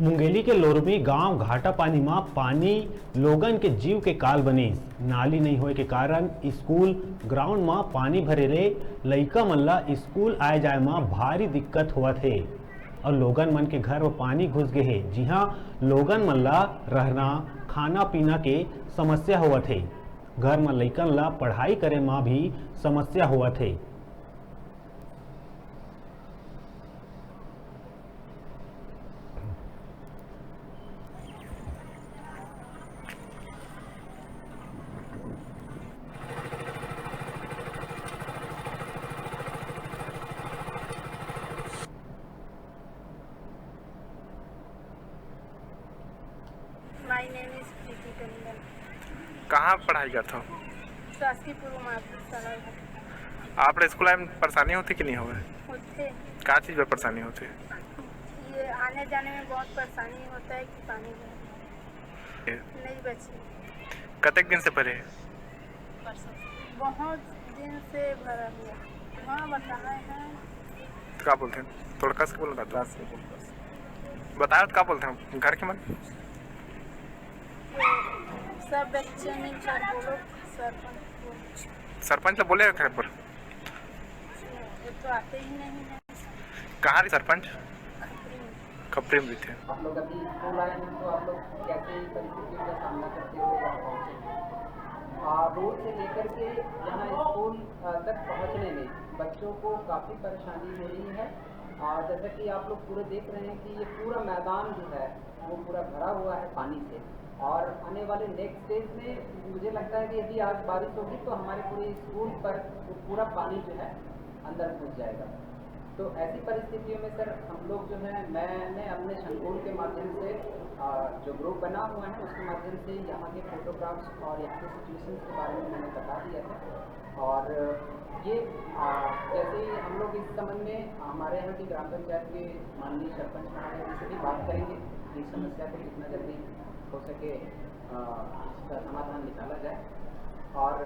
मुंगेली के लोरमी गांव घाटा पानी में पानी लोगन के जीव के काल बनिस। नाली नहीं होए के कारण स्कूल ग्राउंड में पानी भरे ले लइका मन ला स्कूल आए जाए में भारी दिक्कत होवत हे और लोगन मन के घर में पानी घुस गए हे, जिहां लोगन मन ला रहना खाना पीना के समस्या होवत हे। घर में लइकन ला पढ़ाई करे में भी समस्या होवत हे। माय नेम इज प्रीति टंडन। कहाँ पढ़ाई करते हो? शासकीय पूर्व माध्यमिक शाला आप स्कूल में परेशानी होती कि नहीं होवे? होते। क्या चीज़ में परेशानी होती? ये आने जाने में बहुत परेशानी होता है कि पानी नहीं बची। कतक दिन से भरे? बहुत दिन से भरा हुआ। वहाँ बताना है। तो क्या बोलते हैं? थोड़ा कस के बोलना था। बताओ तो क्या बोलते हैं घर के मन? सब बच्चे मिलकर बोलो सरपंच। सरपंच तो बोले घर पर? ये तो आते ही नहीं है। कहाँ रही सरपंच? खपरी में भी थे। आप लोग अभी स्कूल आए हैं तो आप लोग कैसे परिस्थितियों का सामना करते हुए यहाँ पहुँचे? रोड से लेकर के यहाँ स्कूल तक पहुँचने में बच्चों को काफ़ी परेशानी हो रही है। जैसा कि आप लोग पूरे देख रहे हैं कि ये पूरा मैदान जो है वो पूरा भरा हुआ है पानी से, और आने वाले नेक्स्ट डेज में मुझे लगता है कि यदि आज बारिश होगी तो हमारे पूरे स्कूल पर वो पूरा पानी जो है अंदर घुस जाएगा। तो ऐसी परिस्थितियों में सर हम लोग जो है मैंने अपने संकुल के माध्यम से जो ग्रुप बना हुआ है उसके माध्यम से यहाँ के फोटोग्राफ्स और यहाँ के सिचुएशन के बारे में मैंने बता दिया था। और ये जैसे ही हम लोग इस संबंध में हमारे यहाँ की ग्राम पंचायत के माननीय सरपंच महोदय से भी बात करेंगे कि इस समस्या को जितना जल्दी हो सके इसका समाधान निकाला जाए। और